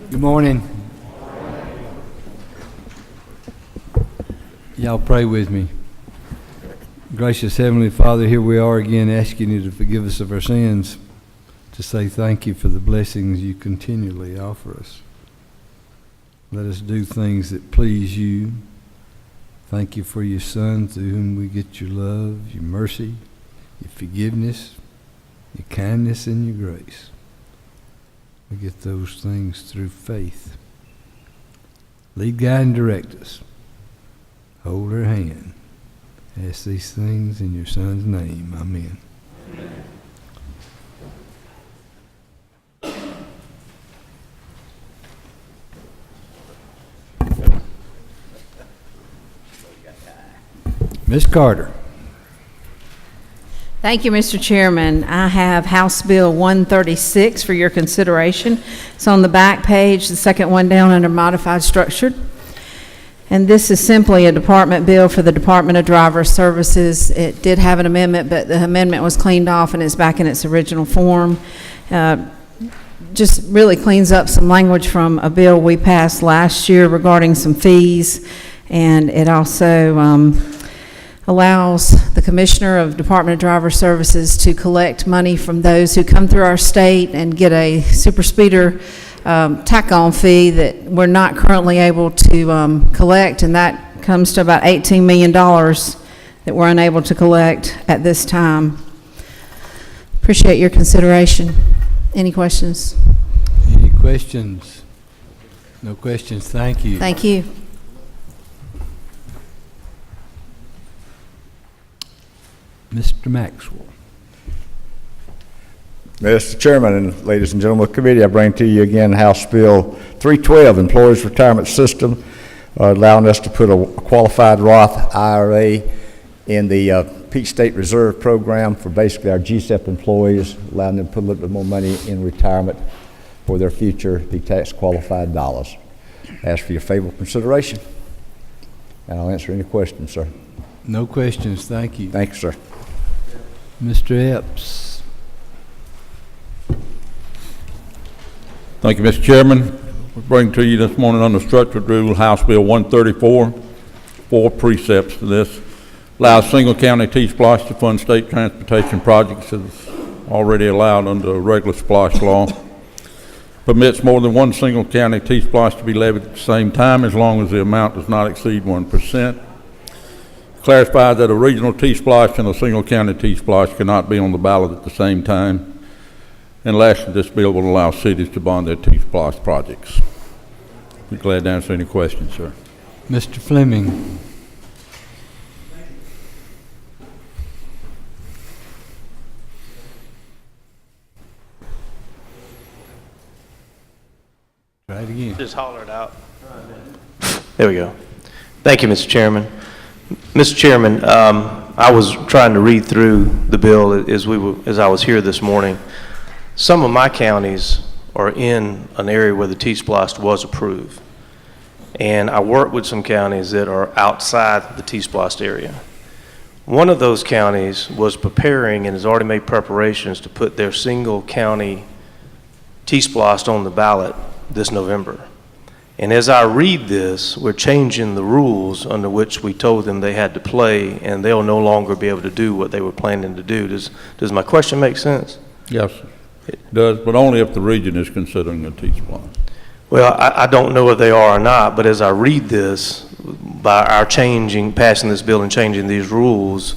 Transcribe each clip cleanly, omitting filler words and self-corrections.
Good morning. Y'all pray with me. Gracious Heavenly Father, here we are again asking you to forgive us of our sins, to say thank you for the blessings you continually offer us. Let us do things that please you. Thank you for your Son, through whom we get your love, your mercy, your forgiveness, your kindness, and your grace. We get those things through faith. Lead, guide, and direct us. Hold our hand. Ask these things in your Son's name. Amen. Ms. Carter. Thank you, Mr. Chairman. I have House Bill 136 for your consideration. It's on the back page, the second one down under modified structure. And this is simply a department bill for the Department of Driver Services. It did have an amendment, but the amendment was cleaned off and it's back in its original form. Just really cleans up some language from a bill we passed last year regarding some fees. And it also allows the Commissioner of Department of Driver Services to collect money from those who come through our state and get a super speeder tack-on fee that we're not currently able to collect, and that comes to about $18 million that we're unable to collect at this time. Appreciate your consideration. Any questions? Any questions? No questions. Thank you. Thank you. Mr. Maxwell. Mr. Chairman and ladies and gentlemen of the committee, I bring to you again House Bill 312, Employees Retirement System, allowing us to put a qualified Roth IRA in the Peach State Reserve Program for basically our GSEP employees, allowing them to put a little bit more money in retirement for their future, the tax qualified dollars. Ask for your favorable consideration, and I'll answer any questions, sir. No questions. Thank you. Thank you, sir. Mr. Epps. Thank you, Mr. Chairman. We bring to you this morning under structured rule House Bill 134, 4 precepts to this. Allows single county T-Splosh to fund state transportation projects as already allowed under a regular Splosh law. Permits more than one single county T-Splosh to be levied at the same time as long as the amount does not exceed 1%. Clarifies that a regional T-Splosh and a single county T-Splosh cannot be on the ballot at the same time. And lastly, this bill will allow cities to bond their T-Splosh projects. Be glad to answer any questions, sir. Mr. Fleming. Try it again. Just holler it out. There we go. Thank you, Mr. Chairman. Mr. Chairman, I was trying to read through the bill as I was here this morning. Some of my counties are in an area where the T-Splosh was approved. And I work with some counties that are outside the T-Splosh area. One of those counties was preparing and has already made preparations to put their single county T-Splosh on the ballot this November. And as I read this, we're changing the rules under which we told them they had to play, and they'll no longer be able to do what they were planning to do. Does my question make sense? Yes, it does, but only if the region is considering a T-Splosh. Well, I don't know if they are or not, but as I read this, by our passing this bill and changing these rules,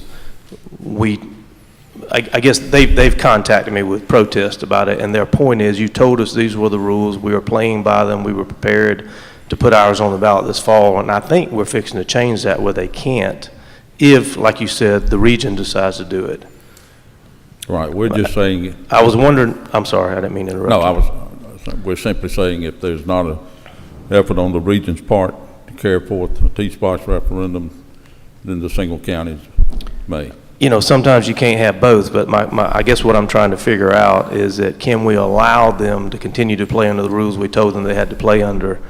I guess they've contacted me with protest about it, and their point is, you told us these were the rules, we were playing by them, we were prepared to put ours on the ballot this fall, and I think we're fixing to change that where they can't, if, like you said, the region decides to do it. Right, we're just saying. I was wondering, I'm sorry, I didn't mean to interrupt. No, we're simply saying if there's not an effort on the region's part to carry forth a T-Splosh referendum, then the single counties may. You know, sometimes you can't have both, but I guess what I'm trying to figure out is that can we allow them to continue to play under the rules we told them they had to play under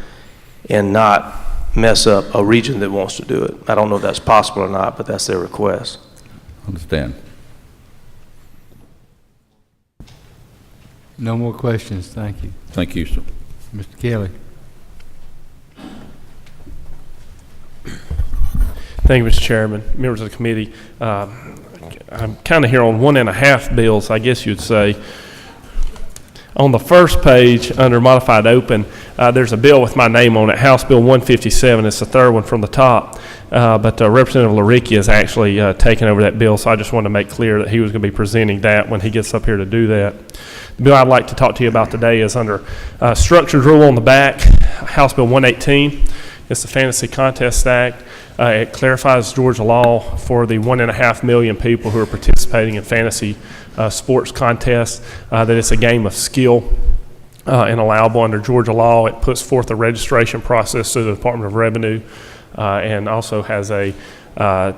and not mess up a region that wants to do it? I don't know if that's possible or not, but that's their request. Understand. No more questions. Thank you. Thank you, sir. Mr. Kelly. Thank you, Mr. Chairman, members of the committee. I'm kind of here on 1.5 bills, I guess you'd say. On the first page, under modified open, there's a bill with my name on it, House Bill 157. It's the third one from the top. But Representative LaRicchia is actually taking over that bill, so I just wanted to make clear that he was going to be presenting that when he gets up here to do that. The bill I'd like to talk to you about today is under structured rule on the back, House Bill 118. It's the Fantasy Contest Act. It clarifies Georgia law for the 1.5 million people who are participating in fantasy sports contests, that it's a game of skill and allowable under Georgia law. It puts forth a registration process to the Department of Revenue and also has a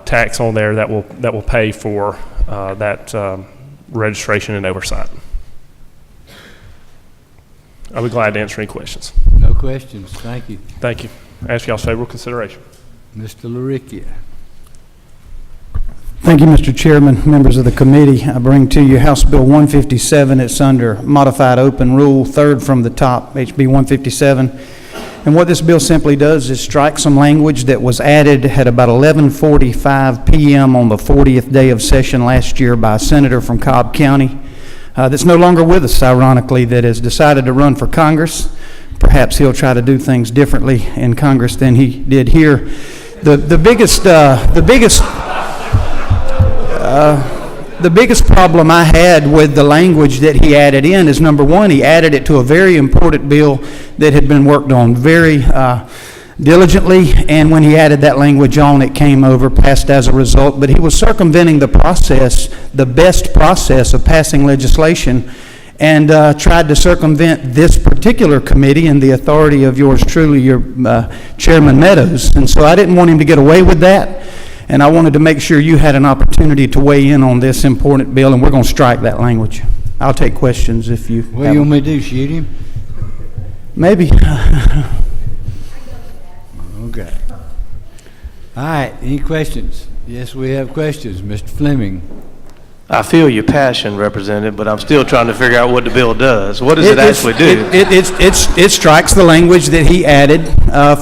tax on there that will pay for that registration and oversight. I'll be glad to answer any questions. No questions. Thank you. Thank you. I ask y'all's favorable consideration. Mr. LaRicchia. Thank you, Mr. Chairman, members of the committee. I bring to you House Bill 157. It's under modified open rule, third from the top, HB 157. And what this bill simply does is strike some language that was added at about 11:45 p.m. on the 40th day of session last year by a senator from Cobb County that's no longer with us, ironically, that has decided to run for Congress. Perhaps he'll try to do things differently in Congress than he did here. The biggest problem I had with the language that he added in is, number one, he added it to a very important bill that had been worked on very diligently, and when he added that language on, it came over, passed as a result, but he was circumventing the process, the best process of passing legislation, and tried to circumvent this particular committee and the authority of yours truly, your Chairman Meadows. And so I didn't want him to get away with that, and I wanted to make sure you had an opportunity to weigh in on this important bill, and we're going to strike that language. I'll take questions if you What do you want me to do, shoot him? Maybe. Okay. All right, any questions? Yes, we have questions. Mr. Fleming. I feel your passion, Representative, but I'm still trying to figure out what the bill does. What does it actually do? It strikes the language that he added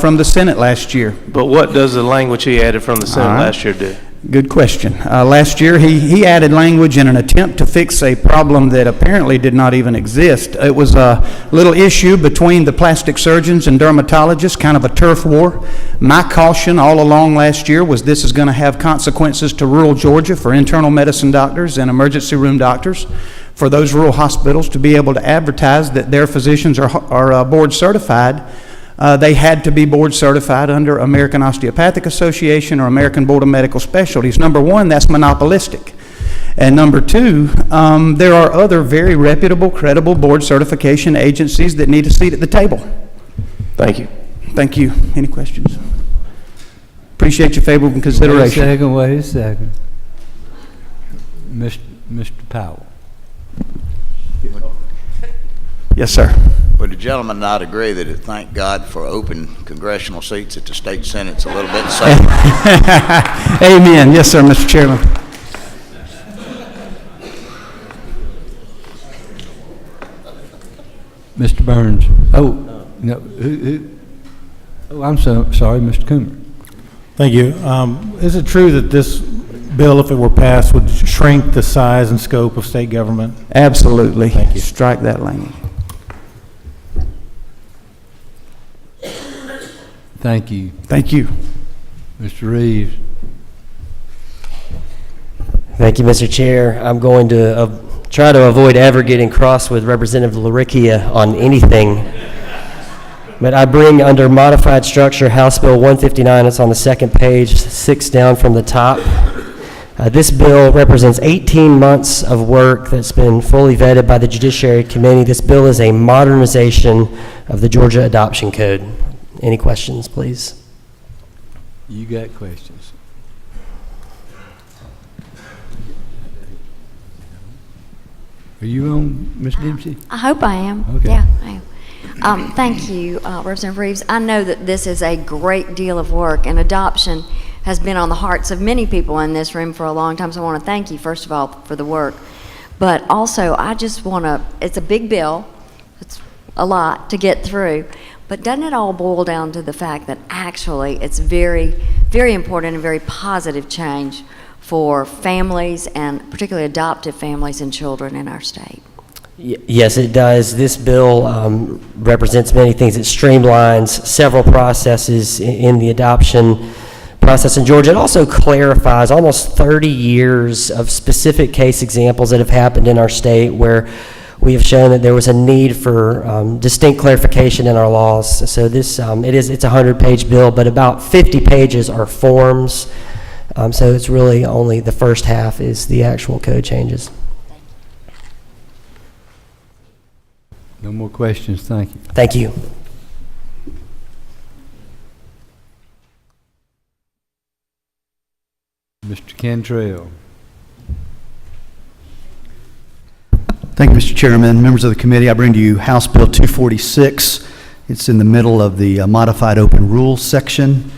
from the Senate last year. But what does the language he added from the Senate last year do? Good question. Last year, he added language in an attempt to fix a problem that apparently did not even exist. It was a little issue between the plastic surgeons and dermatologists, kind of a turf war. My caution all along last year was this is going to have consequences to rural Georgia for internal medicine doctors and emergency room doctors, for those rural hospitals to be able to advertise that their physicians are board certified. They had to be board certified under American Osteopathic Association or American Board of Medical Specialties. Number one, that's monopolistic. And number two, there are other very reputable, credible board certification agencies that need a seat at the table. Thank you. Thank you. Any questions? Appreciate your favorable consideration. Wait a second. Mr. Powell. Yes, sir. Would the gentleman not agree that thank God for open congressional seats at the state senate's a little bit safer? Amen. Yes, sir, Mr. Chairman. Mr. Burns. Oh, no. Who? Oh, I'm so sorry, Mr. Coomer. Thank you. Is it true that this bill, if it were passed, would shrink the size and scope of state government? Absolutely. Thank you. Strike that language. Thank you. Thank you. Mr. Reeves. Thank you, Mr. Chair. I'm going to try to avoid ever getting cross with Representative LaRicchia on anything. But I bring under modified structure House Bill 159. It's on the second page, 6 down from the top. This bill represents 18 months of work that's been fully vetted by the Judiciary Committee. This bill is a modernization of the Georgia Adoption Code. Any questions, please? You got questions. Are you on, Ms. Dempsey? I hope I am. Okay. Yeah, I am. Thank you, Representative Reeves. I know that this is a great deal of work, and adoption has been on the hearts of many people in this room for a long time, so I want to thank you, first of all, for the work. But also, I just want to, it's a big bill. a lot to get through. But doesn't it all boil down to the fact that actually it's very, very important and very positive change for families and particularly adoptive families and children in our state? Yes, it does. This bill represents many things. It streamlines several processes in the adoption process in Georgia. It also clarifies almost 30 years of specific case examples that have happened in our state where we have shown that there was a need for distinct clarification in our laws. So this, it's a 100-page bill, but about 50 pages are forms. So it's really only the first half is the actual code changes. No more questions, thank you. Thank you. Mr. Cantrell. Thank you, Mr. Chairman. Members of the committee, I bring to you House Bill 246. It's in the middle of the modified open rules section.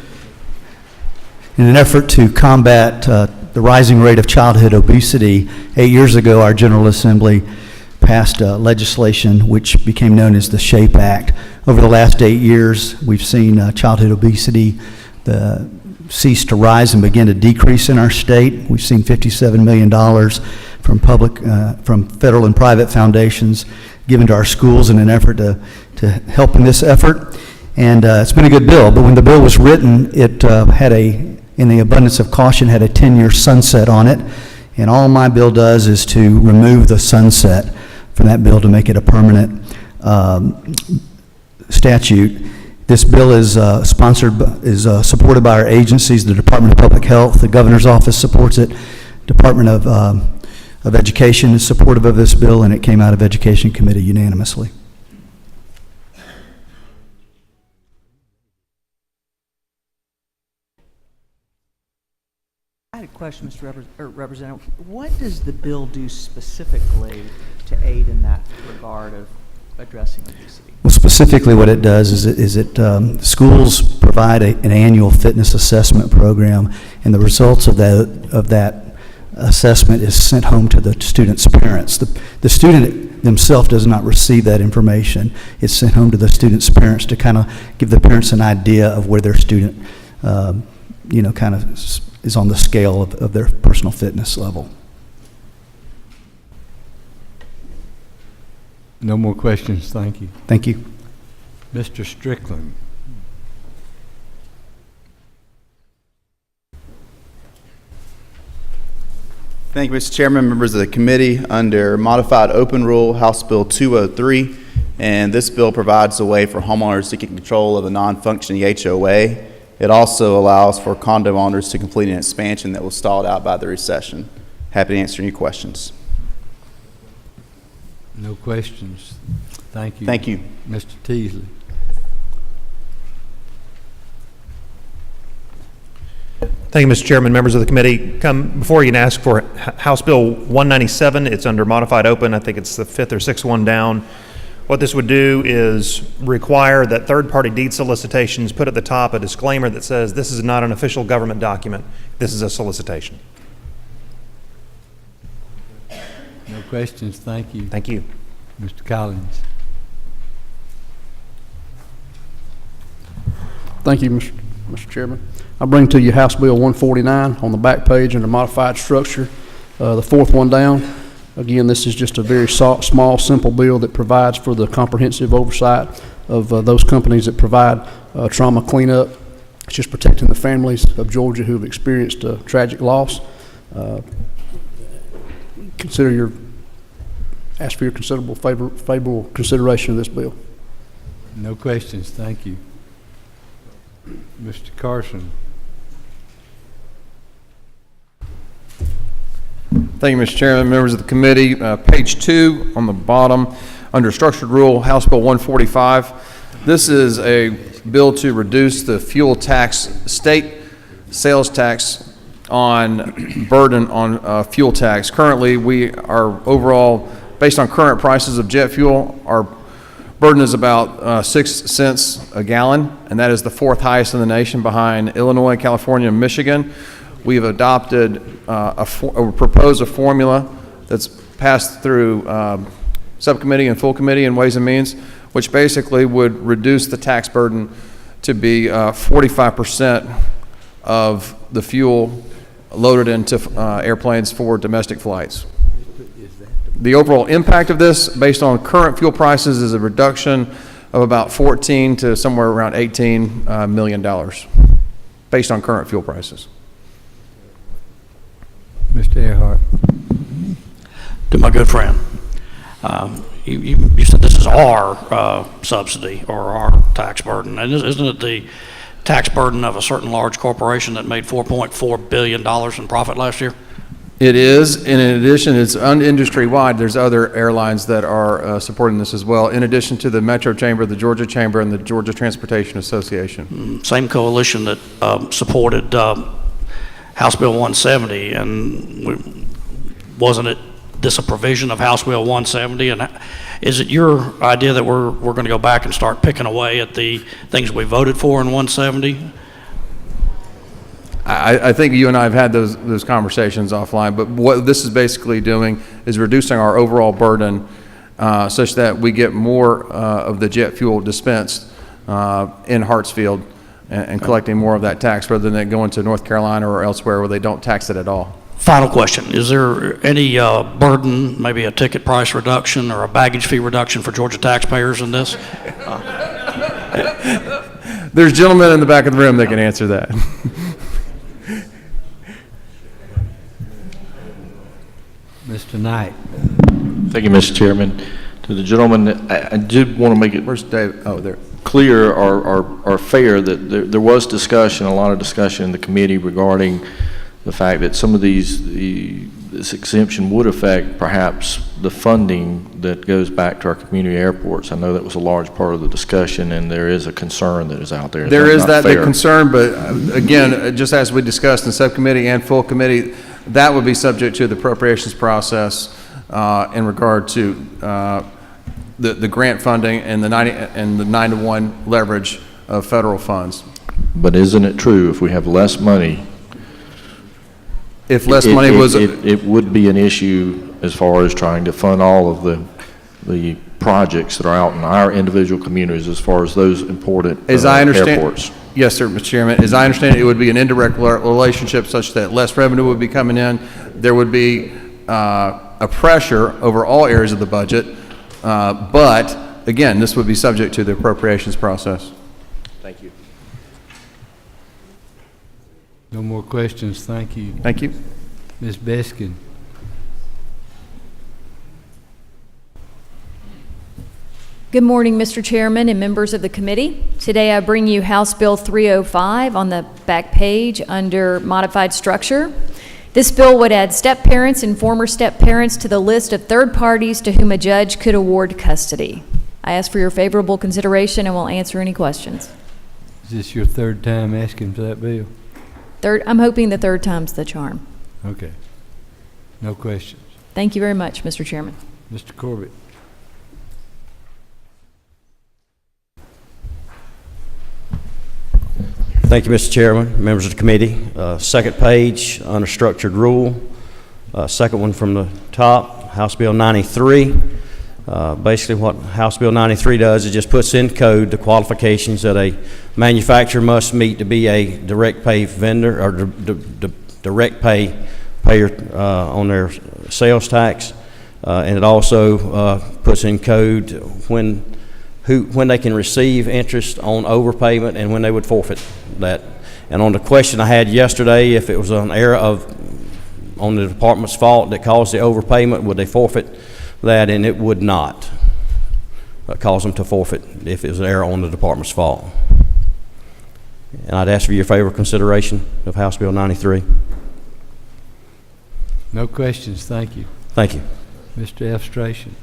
In an effort to combat the rising rate of childhood obesity, 8 years ago, our General Assembly passed legislation which became known as the SHAPE Act. Over the last 8 years, we've seen childhood obesity cease to rise and begin to decrease in our state. We've seen $57 million from federal and private foundations given to our schools in an effort to help in this effort. And it's been a good bill, but when the bill was written, it had in the abundance of caution, had a 10-year sunset on it. And all my bill does is to remove the sunset from that bill to make it a permanent statute. This bill is supported by our agencies. The Department of Public Health, the Governor's Office supports it. Department of Education is supportive of this bill, and it came out of Education Committee unanimously. I had a question, Mr. Representative. What does the bill do specifically to aid in that regard of addressing obesity? Well, specifically what it does is it schools provide an annual fitness assessment program, and the results of that assessment is sent home to the student's parents. The student themselves does not receive that information. It's sent home to the student's parents to kind of give the parents an idea of where their student, kind of is on the scale of their personal fitness level. No more questions, thank you. Thank you. Mr. Strickland. Thank you, Mr. Chairman, members of the committee. Under Modified Open Rule, House Bill 203, and this bill provides a way for homeowners to get control of a non-functioning HOA. It also allows for condo owners to complete an expansion that was stalled out by the recession. Happy to answer any questions. No questions. Thank you. Thank you. Mr. Teasley. Thank you, Mr. Chairman, members of the committee. Come before you and ask for House Bill 197. It's under modified open. I think it's the fifth or sixth one down. What this would do is require that third-party deed solicitations put at the top a disclaimer that says this is not an official government document. This is a solicitation. No questions, thank you. Thank you. Mr. Collins. Thank you, Mr. Chairman. I bring to you House Bill 149 on the back page under modified structure, the fourth one down. Again, this is just a very small, simple bill that provides for the comprehensive oversight of those companies that provide trauma cleanup. It's just protecting the families of Georgia who have experienced a tragic loss. Ask for your favorable consideration of this bill. No questions, thank you. Mr. Carson. Thank you, Mr. Chairman, members of the committee. Page 2 on the bottom, under structured rule, House Bill 145. This is a bill to reduce the fuel tax, state sales tax on burden on fuel tax. Currently, we are overall, based on current prices of jet fuel, our burden is about 6 cents a gallon, and that is the fourth highest in the nation behind Illinois, California, and Michigan. We've adopted proposed a formula that's passed through subcommittee and full committee in Ways and Means, which basically would reduce the tax burden to be 45% of the fuel loaded into airplanes for domestic flights. The overall impact of this, based on current fuel prices, is a reduction of about 14 to somewhere around $18 million, based on current fuel prices. Mr. Earhart. To my good friend, you said this is our subsidy or our tax burden, and isn't it the tax burden of a certain large corporation that made $4.4 billion in profit last year? It is, and in addition, it's industry-wide. There's other airlines that are supporting this as well, in addition to the Metro Chamber, the Georgia Chamber, and the Georgia Transportation Association. Same coalition that supported House Bill 170, and wasn't it this a provision of House Bill 170? And is it your idea that we're going to go back and start picking away at the things we voted for in 170? I think you and I have had those conversations offline, but what this is basically doing is reducing our overall burden such that we get more of the jet fuel dispensed in Hartsfield and collecting more of that tax rather than it going to North Carolina or elsewhere where they don't tax it at all. Final question. Is there any burden, maybe a ticket price reduction or a baggage fee reduction for Georgia taxpayers in this? There's gentlemen in the back of the room that can answer that. Mr. Knight. Thank you, Mr. Chairman. To the gentleman, I did want to make it Where's Dave? Oh, there. Clear or fair that there was discussion, a lot of discussion in the committee regarding the fact that some of this exemption would affect perhaps the funding that goes back to our community airports. I know that was a large part of the discussion, and there is a concern that is out there. There is that big concern, but again, just as we discussed in subcommittee and full committee, that would be subject to the appropriations process in regard to the grant funding and the 9-to-1 leverage of federal funds. But isn't it true if we have less money? If less money was... It would be an issue as far as trying to fund all of the projects that are out in our individual communities as far as those important as I understand, airports. Yes, sir, Mr. Chairman. As I understand it, it would be an indirect relationship such that less revenue would be coming in. There would be a pressure over all areas of the budget. But, again, this would be subject to the appropriations process. Thank you. No more questions. Thank you. Thank you. Ms. Beskin. Good morning, Mr. Chairman and members of the committee. Today I bring you House Bill 305 on the back page under modified structure. This bill would add step-parents and former step-parents to the list of third parties to whom a judge could award custody. I ask for your favorable consideration and will answer any questions. Is this your third time asking for that bill? I'm hoping the third time's the charm. Okay. No questions. Thank you very much, Mr. Chairman. Mr. Corbett. Thank you, Mr. Chairman, members of the committee. Second page under structured rule. Second one from the top, House Bill 93. Basically what House Bill 93 does is just puts in code the qualifications that a manufacturer must meet to be a direct pay vendor or direct pay payer on their sales tax. And it also puts in code when they can receive interest on overpayment and when they would forfeit that. And on the question I had yesterday, if it was an error on the department's fault that caused the overpayment, would they forfeit that? And it would not cause them to forfeit if it was an error on the department's fault. And I'd ask for your favorable consideration of House Bill 93. No questions. Thank you. Thank you. Mr. Elstration.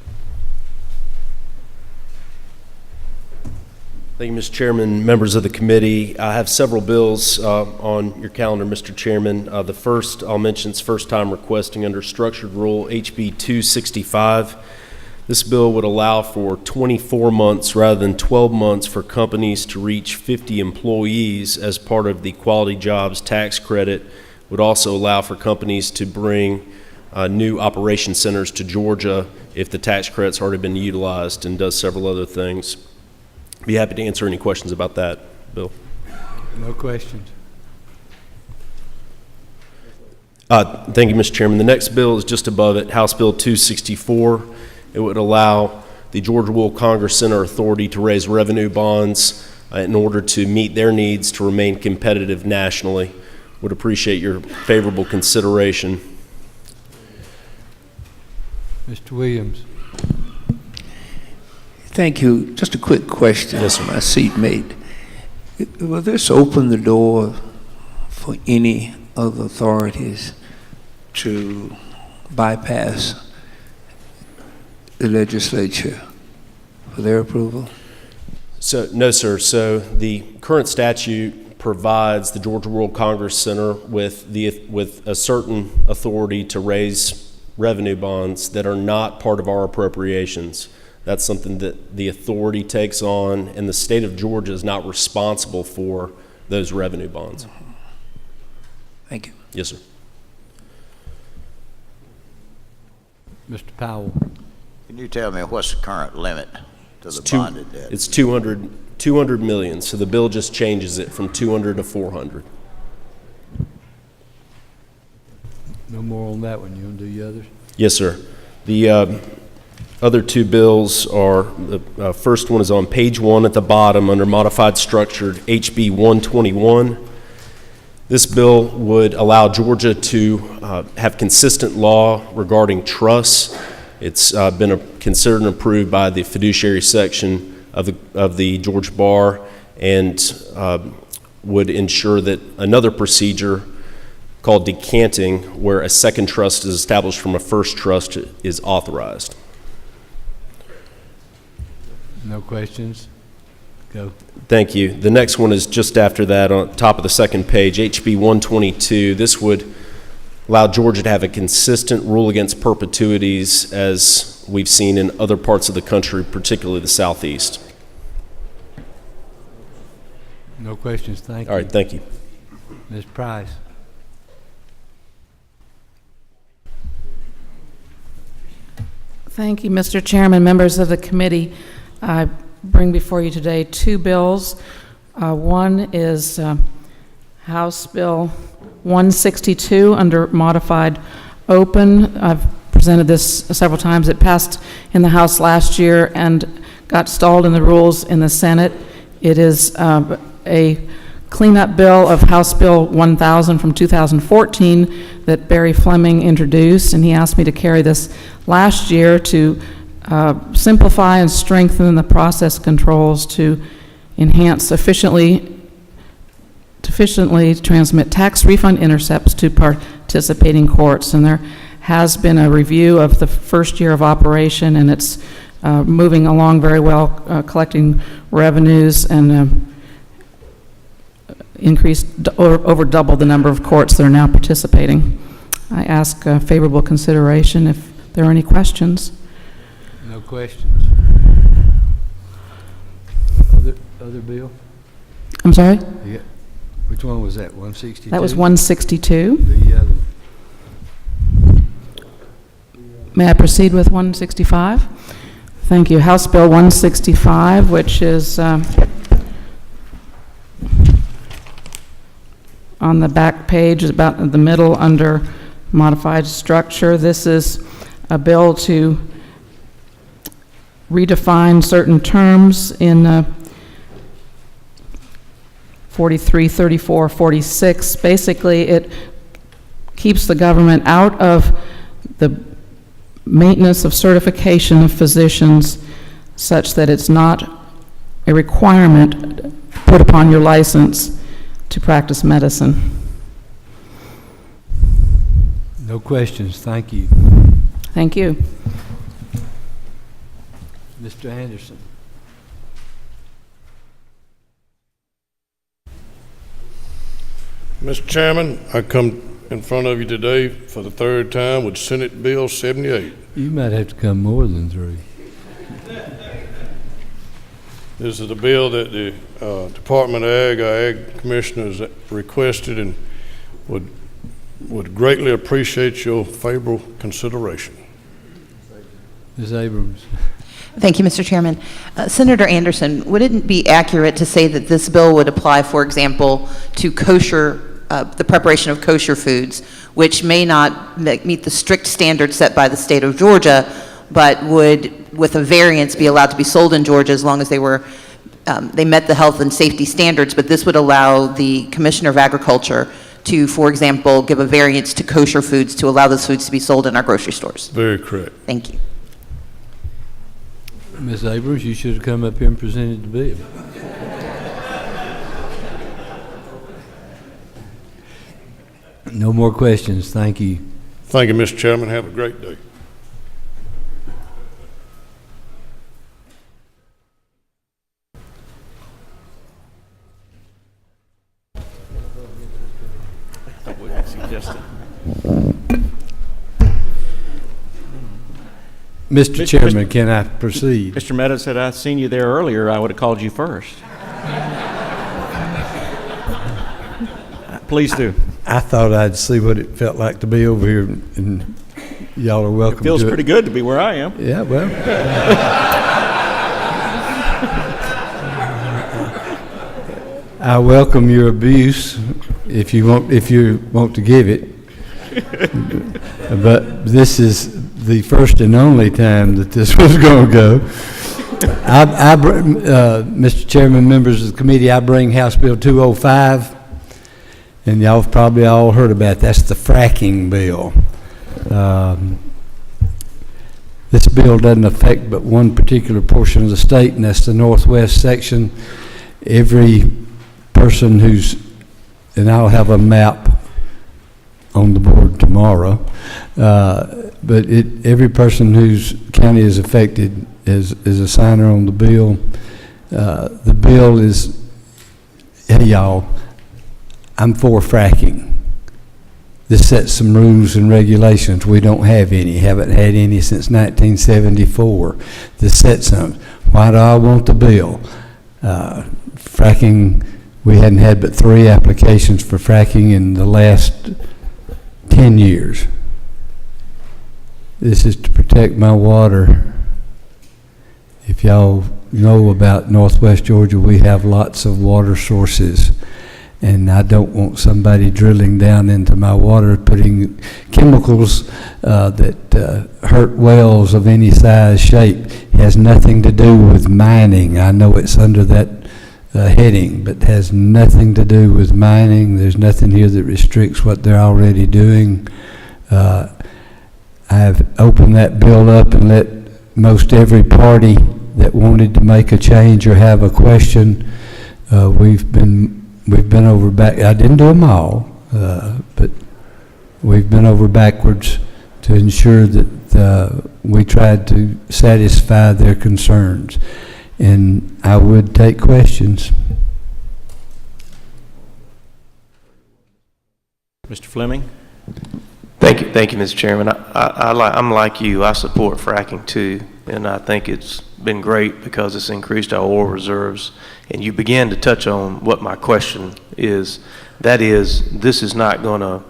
Thank you, Mr. Chairman, members of the committee. I have several bills on your calendar, Mr. Chairman. The first I'll mention is first time requesting under structured rule HB 265. This bill would allow for 24 months rather than 12 months for companies to reach 50 employees as part of the quality jobs tax credit. Would also allow for companies to bring new operation centers to Georgia if the tax credit's already been utilized, and does several other things. Be happy to answer any questions about that, Bill. No questions. Thank you, Mr. Chairman. The next bill is just above it, House Bill 264. It would allow the Georgia Wool Congress Center Authority to raise revenue bonds in order to meet their needs to remain competitive nationally. Would appreciate your favorable consideration. Mr. Williams. Thank you. Just a quick question. Yes, sir. My seatmate. Will this open the door for any of the authorities to bypass the legislature for their approval? So, no, sir. So the current statute provides the Georgia World Congress Center with a certain authority to raise revenue bonds that are not part of our appropriations. That's something that the authority takes on, and the state of Georgia is not responsible for those revenue bonds. Thank you. Yes, sir. Mr. Powell. Can you tell me what's the current limit to the bonded debt? It's 200 million, so the bill just changes it from 200 to 400. No more on that one. You want to do the others? Yes, sir. The other two bills are, the first one is on page 1 at the bottom under modified structured HB 121. This bill would allow Georgia to have consistent law regarding trusts. It's been considered and approved by the fiduciary section of the Georgia Bar, and would ensure that another procedure called decanting, where a second trust is established from a first trust, is authorized. No questions? Go. Thank you. The next one is just after that on top of the second page, HB 122. This would allow Georgia to have a consistent rule against perpetuities, as we've seen in other parts of the country, particularly the Southeast. No questions. Thank you. All right, thank you. Ms. Price. Thank you, Mr. Chairman, members of the committee. I bring before you today two bills. One is House Bill 162 under modified open. I've presented this several times. It passed in the House last year and got stalled in the rules in the Senate. It is a cleanup bill of House Bill 1000 from 2014 that Barry Fleming introduced, and he asked me to carry this last year to simplify and strengthen the process controls to enhance efficiently transmit tax refund intercepts to participating courts. And there has been a review of the first year of operation, and it's moving along very well, collecting revenues, and increased over double the number of courts that are now participating. I ask favorable consideration if there are any questions. No questions. Other bill? I'm sorry? Yeah. Which one was that? 162? That was 162. The other. May I proceed with 165? Thank you. House Bill 165, which is on the back page, is about in the middle under modified structure. This is a bill to redefine certain terms in 43, 34, 46. Basically, it keeps the government out of the maintenance of certification of physicians such that it's not a requirement put upon your license to practice medicine. No questions. Thank you. Thank you. Mr. Anderson. Mr. Chairman, I come in front of you today for the third time with Senate Bill 78. You might have to come more than three. This is a bill that the Department of Ag, our Ag Commissioners requested and would would greatly appreciate your favorable consideration. Ms. Abrams. Thank you, Mr. Chairman. Senator Anderson, would it be accurate to say that this bill would apply, for example, to kosher, the preparation of kosher foods, which may not meet the strict standards set by the state of Georgia, but would, with a variance, be allowed to be sold in Georgia as long as they met the health and safety standards, but this would allow the Commissioner of Agriculture to, for example, give a variance to kosher foods to allow those foods to be sold in our grocery stores? Very correct. Thank you. Ms. Abrams, you should have come up here and presented the bill. No more questions. Thank you. Thank you, Mr. Chairman. Have a great day. I wouldn't suggest it. Mr. Chairman, can I proceed? Mr. Meadows, had I seen you there earlier, I would have called you first. Please do. I thought I'd see what it felt like to be over here, and y'all are welcome to it. Feels pretty good to be where I am. Yeah, well. I welcome your abuse if you want to give it. But this is the first and only time that this was going to go. Mr. Chairman, members of the committee, I bring House Bill 205, and y'all have probably all heard about it. That's the fracking bill. This bill doesn't affect but one particular portion of the state, and that's the northwest section. Every person and I'll have a map on the board tomorrow, but every person whose county is affected is a signer on the bill. The bill is, hey y'all, I'm for fracking. This sets some rules and regulations. We don't have any, haven't had any since 1974. This sets some. Why do I want the bill? Fracking, we hadn't had but 3 applications for fracking in the last 10 years. This is to protect my water. If y'all know about Northwest Georgia, we have lots of water sources, and I don't want somebody drilling down into my water, putting chemicals that hurt wells of any size, shape. It has nothing to do with mining. I know it's under that heading, but has nothing to do with mining. There's nothing here that restricts what they're already doing. I've opened that bill up and let most every party that wanted to make a change or have a question. We've been over back. I didn't do them all, but we've been over backwards to ensure that we tried to satisfy their concerns. And I would take questions. Mr. Fleming? Thank you, Mr. Chairman. I'm like you. I support fracking too, and I think it's been great because it's increased our oil reserves. And you began to touch on what my question is. That is, this is not going to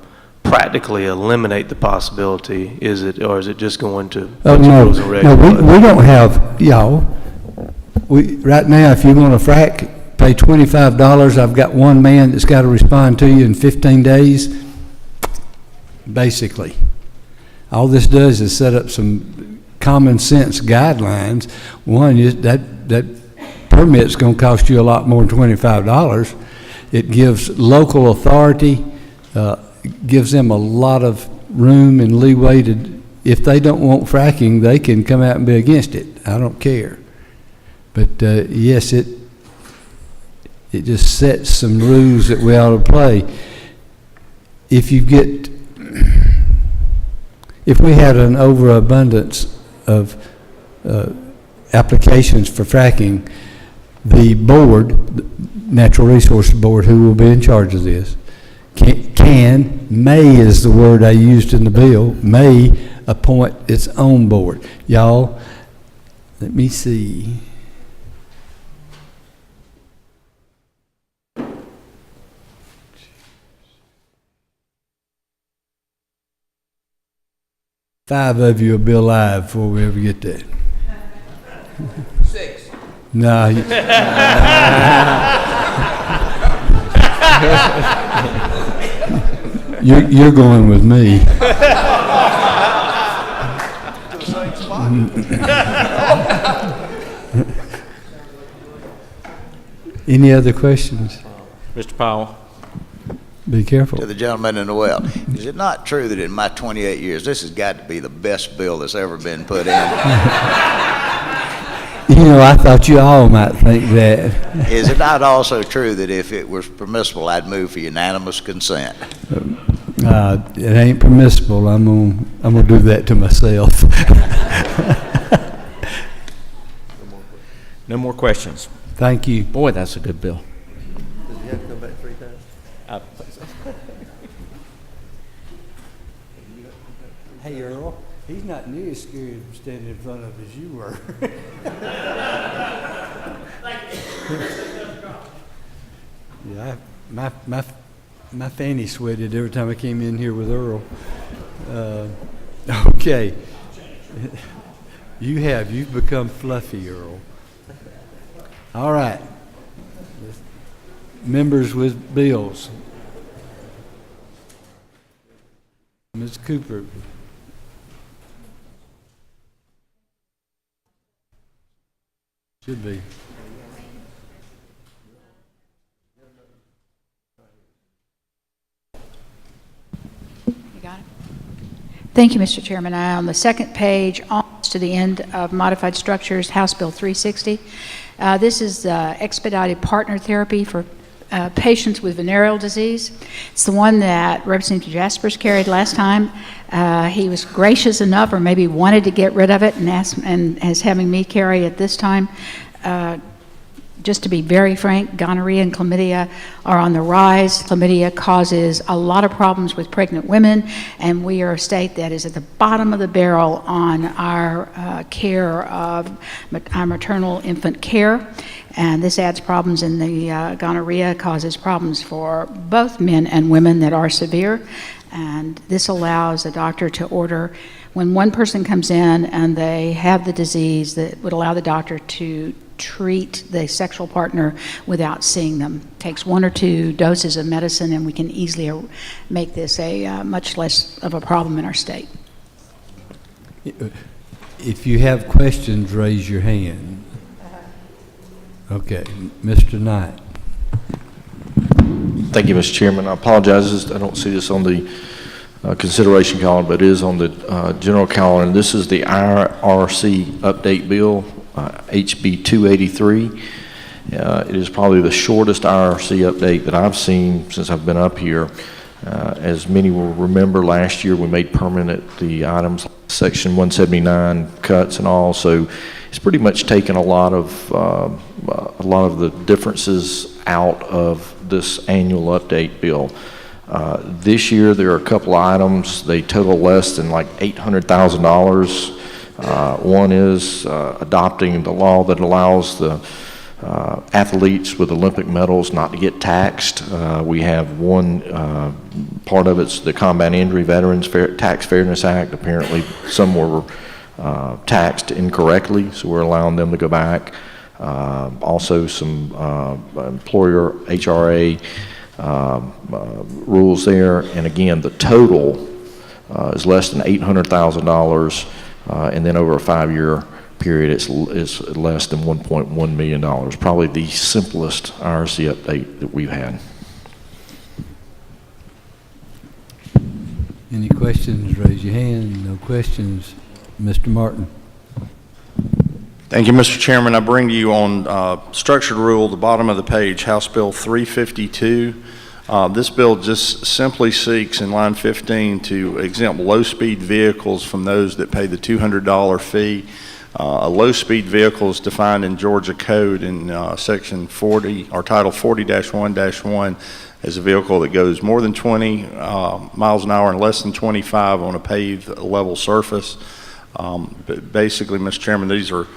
practically eliminate the possibility, is it, or is it just going to put some rules and regulations? No, we don't have, y'all. Right now, if you're going to frack, pay $25. I've got one man that's got to respond to you in 15 days. Basically, all this does is set up some common sense guidelines. One is that permit's going to cost you a lot more than $25. It gives local authority, gives them a lot of room and leeway to, if they don't want fracking, they can come out and be against it. I don't care. But yes, it just sets some rules that we ought to play. If we had an overabundance of applications for fracking, the board, Natural Resources Board, who will be in charge of this, may is the word I used in the bill, may appoint its own board. Y'all, let me see. 5 of you will be alive before we ever get there. 6. No. You're going with me. Any other questions? Mr. Powell. Be careful. To the gentleman in the well, is it not true that in my 28 years, this has got to be the best bill that's ever been put in? You know, I thought you all might think that. Is it not also true that if it was permissible, I'd move for unanimous consent? It ain't permissible. I'm gonna do that to myself. No more questions. Thank you. Boy, that's a good bill. Does he have to come back 3 times? Hey, Earl, he's not near as scary of standing in front of as you were. Yeah, my fanny sweated every time I came in here with Earl. Okay. You've become fluffy, Earl. All right. Members with bills. Ms. Cooper. Should be. You got it? Thank you, Mr. Chairman. On the second page, almost to the end of modified structures, House Bill 360. This is expedited partner therapy for patients with venereal disease. It's the one that Representative Jaspers carried last time. He was gracious enough, or maybe wanted to get rid of it, and is having me carry it this time. Just to be very frank, gonorrhea and chlamydia are on the rise. Chlamydia causes a lot of problems with pregnant women, and we are a state that is at the bottom of the barrel on our care of our maternal infant care. And this adds problems in the gonorrhea, causes problems for both men and women that are severe. And this allows a doctor to order, when one person comes in and they have the disease, that would allow the doctor to treat the sexual partner without seeing them. It takes 1 or 2 doses of medicine, and we can easily make this a much less of a problem in our state. If you have questions, raise your hand. Okay, Mr. Knight. Thank you, Mr. Chairman. I apologize. I don't see this on the consideration calendar, but it is on the general calendar. This is the IRC update bill, HB 283. It is probably the shortest IRC update that I've seen since I've been up here. As many will remember, last year we made permanent the items, Section 179 cuts and all. So it's pretty much taken a lot of the differences out of this annual update bill. This year there are a couple items. They total less than like $800,000. One is adopting the law that allows the athletes with Olympic medals not to get taxed. We have one part of it's the Combat Injury Veterans Tax Fairness Act. Apparently some were taxed incorrectly, so we're allowing them to go back. Also some employer HRA rules there, and again the total is less than $800,000, and then over a 5-year period it's less than $1.1 million. Probably the simplest IRC update that we've had. Any questions, raise your hand. No questions. Mr. Martin. Thank you, Mr. Chairman. I bring to you on structured rule, the bottom of the page, House Bill 352. This bill just simply seeks in line 15 to exempt low-speed vehicles from those that pay the $200 fee. A low-speed vehicle is defined in Georgia Code in Section 40, or Title 40-1-1, as a vehicle that goes more than 20 miles an hour and less than 25 on a paved level surface. But basically, Mr. Chairman, these are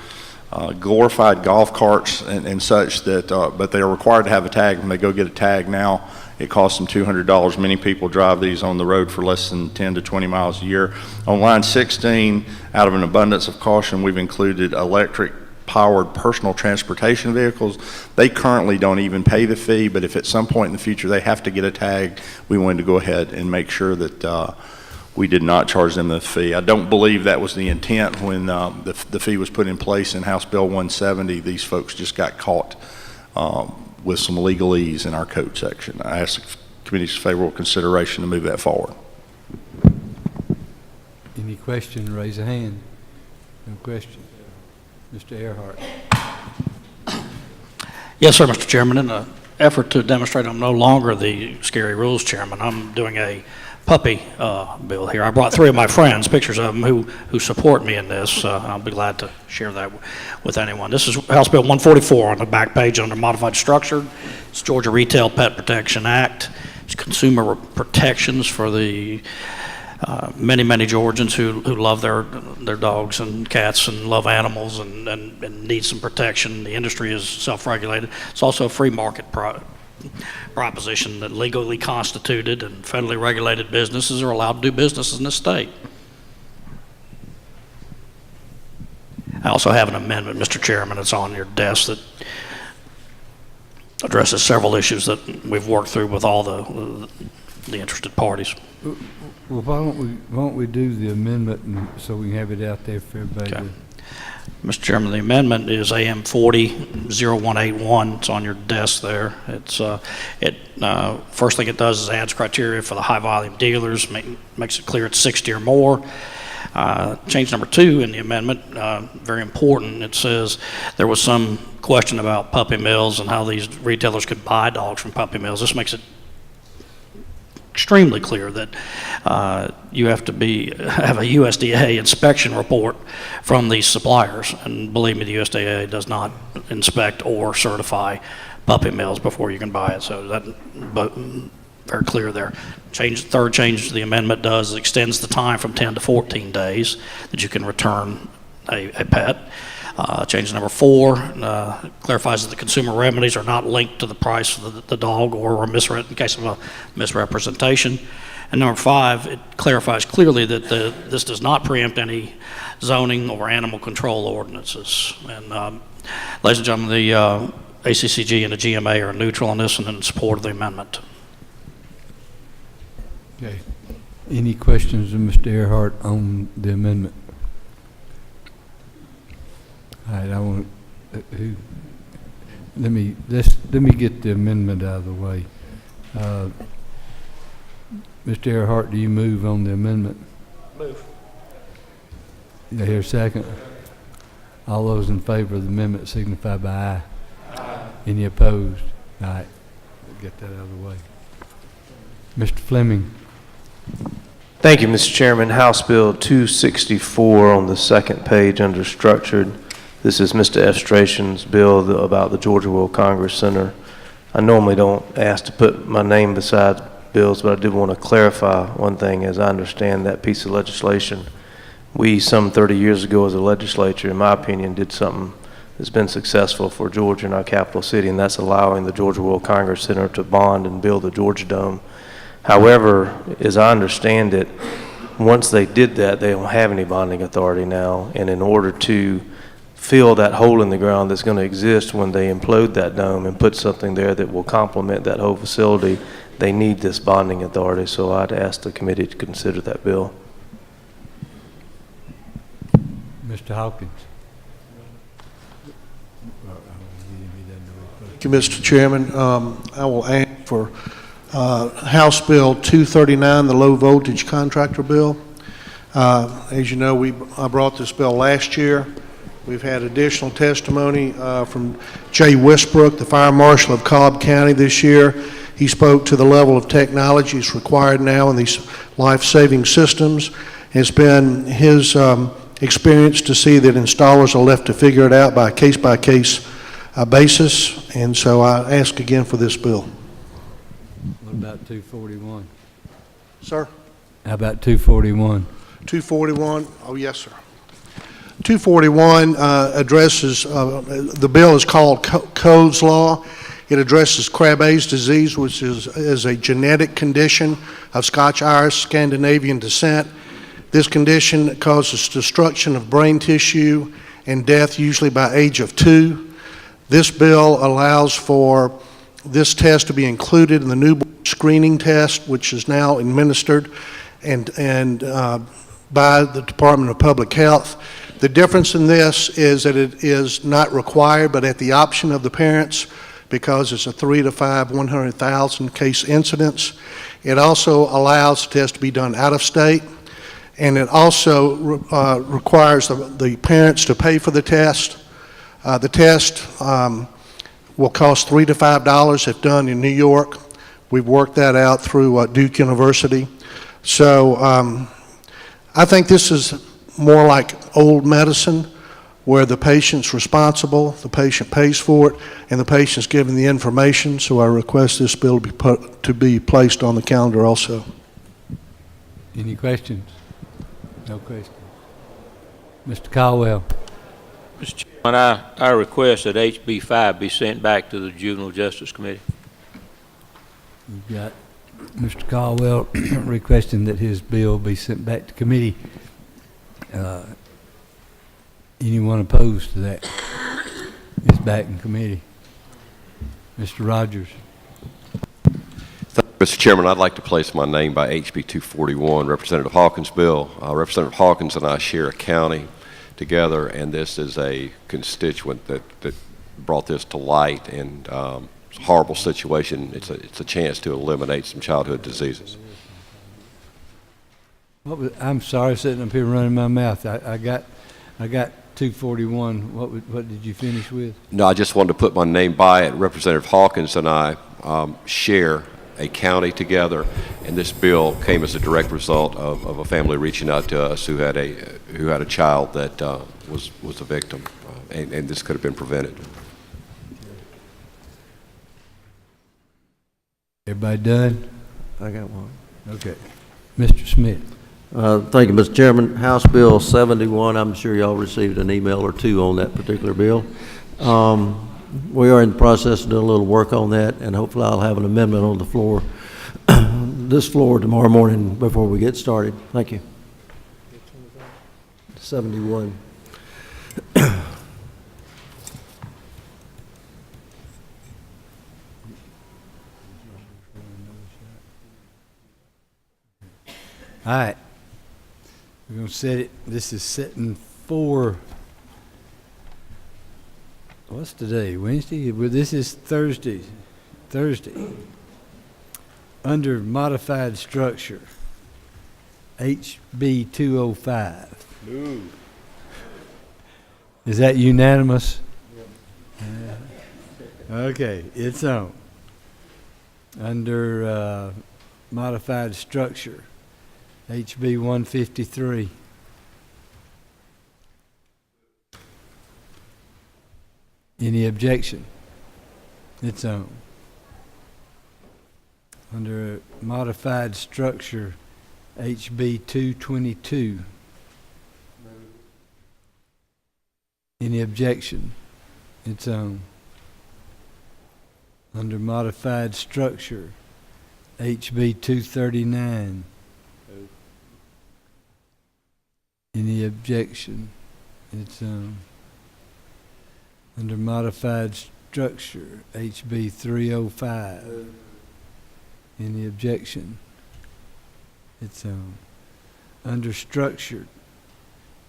glorified golf carts and such that, but they are required to have a tag. When they go get a tag now, it costs them $200. Many people drive these on the road for less than 10 to 20 miles a year. On line 16, out of an abundance of caution, we've included electric powered personal transportation vehicles. They currently don't even pay the fee, but if at some point in the future they have to get a tag, we wanted to go ahead and make sure that we did not charge them the fee. I don't believe that was the intent when the fee was put in place in House Bill 170. These folks just got caught with some legalese in our code section. I ask the committee's favorable consideration to move that forward. Any question, raise a hand. No question. Mr. Earhart. Yes, sir, Mr. Chairman. In an effort to demonstrate I'm no longer the scary rules chairman, I'm doing a puppy bill here. I brought 3 of my friends, pictures of them who support me in this. I'll be glad to share that with anyone. This is House Bill 144 on the back page under modified structure. It's Georgia Retail Pet Protection Act. It's consumer protections for the many Georgians who love their dogs and cats and love animals and need some protection. The industry is self-regulated. It's also a free market proposition that legally constituted and federally regulated businesses are allowed to do business in this state. I also have an amendment, Mr. Chairman, that's on your desk that addresses several issues that we've worked through with all the interested parties. Well, why don't we do the amendment so we can have it out there for everybody? Okay. Mr. Chairman, the amendment is AM 40-0181. It's on your desk there. It's first thing it does is adds criteria for the high volume dealers, makes it clear it's 60 or more. Change number 2 in the amendment, very important. It says there was some question about puppy mills and how these retailers could buy dogs from puppy mills. This makes it extremely clear that you have to have a USDA inspection report from these suppliers, and believe me, the USDA does not inspect or certify puppy mills before you can buy it. So that, but very clear there. Third change the amendment does is extends the time from 10 to 14 days that you can return a pet. Change number 4 clarifies that the consumer remedies are not linked to the price of the dog or in case of a misrepresentation. And number 5, it clarifies clearly that this does not preempt any zoning or animal control ordinances. And ladies and gentlemen, the ACCG and the GMA are neutral on this and in support of the amendment. Okay. Any questions of Mr. Earhart on the amendment? All right, let me get the amendment out of the way. Mr. Earhart, do you move on the amendment? Move. You hear a second? All those in favor of the amendment signify by aye. Aye. Any opposed? All right, get that out of the way. Mr. Fleming. Thank you, Mr. Chairman. House Bill 264 on the second page under structured. This is Mr. Estration's bill about the Georgia World Congress Center. I normally don't ask to put my name beside bills, but I did want to clarify one thing. As I understand that piece of legislation, we some 30 years ago as a legislature, in my opinion, did something that's been successful for Georgia and our capital city, and that's allowing the Georgia World Congress Center to bond and build the Georgia Dome. However, as I understand it, once they did that, they don't have any bonding authority now, and in order to fill that hole in the ground that's going to exist when they implode that dome and put something there that will complement that whole facility, they need this bonding authority. So I'd ask the committee to consider that bill. Mr. Hawkins. Thank you, Mr. Chairman. I will ask for House Bill 239, the low voltage contractor bill. As you know, I brought this bill last year. We've had additional testimony from Jay Westbrook, the Fire Marshal of Cobb County this year. He spoke to the level of technology that's required now in these life-saving systems. It's been his experience to see that installers are left to figure it out by a case-by-case basis, and so I ask again for this bill. What about 241? Sir? How about 241? 241, oh yes, sir. 241 addresses, the bill is called Codes Law. It addresses Krabbe's disease, which is a genetic condition of Scotch-Irish Scandinavian descent. This condition causes destruction of brain tissue and death, usually by age of 2. This bill allows for this test to be included in the newborn screening test, which is now administered and by the Department of Public Health. The difference in this is that it is not required, but at the option of the parents, because it's a 3 to 5, 100,000 case incidence. It also allows the test to be done out of state, and it also requires the parents to pay for the test. The test will cost $3 to $5 if done in New York. We've worked that out through Duke University. So I think this is more like old medicine, where the patient's responsible, the patient pays for it, and the patient's given the information. So I request this bill to be placed on the calendar also. Any questions? No questions. Mr. Caldwell. Mr. Chairman, I request that HB 5 be sent back to the Juvenile Justice Committee. You've got Mr. Caldwell requesting that his bill be sent back to committee. Anyone opposed to that? It's back in committee. Mr. Rogers. Mr. Chairman, I'd like to place my name by HB 241, Representative Hawkins' bill. Representative Hawkins and I share a county together, and this is a constituent that brought this to light, and it's a horrible situation. It's a chance to eliminate some childhood diseases. I'm sorry, sitting up here running my mouth. I got 241. What did you finish with? No, I just wanted to put my name by it. Representative Hawkins and I share a county together, and this bill came as a direct result of a family reaching out to us who had a child that was a victim, and this could have been prevented. Everybody done? I got one. Okay. Mr. Smith. Thank you, Mr. Chairman. House Bill 71, I'm sure y'all received an email or two on that particular bill. We are in the process of doing a little work on that, and hopefully I'll have an amendment on the floor, this floor tomorrow morning before we get started. Thank you. 71. All right. We're going to set it. This is setting for, what's today? Wednesday? Well, this is Thursday. Under modified structure, HB 205. Move. Is that unanimous? Okay, it's on. Under modified structure, HB 153. Any objection? It's on. Under modified structure, HB 222. Any objection? It's on. Under modified structure, HB 239. Any objection? It's on. Under modified structure, HB 305. Any objection? It's on. Under structured,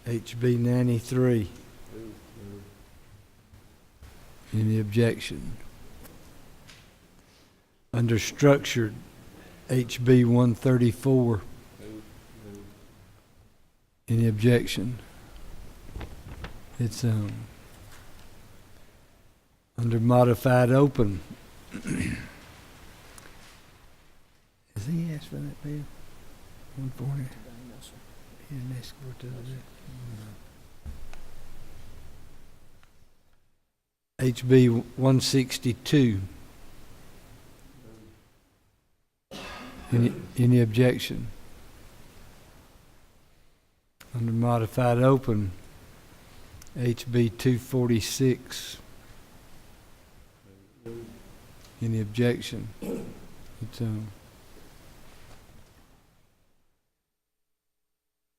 HB 93. Any objection? Under structured, HB 134. Any objection? It's on. Under modified open. Has he asked for that bill? 140? He didn't ask for it the other day. HB 162. Any objection? Under modified open, HB 246. Any objection?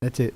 That's it.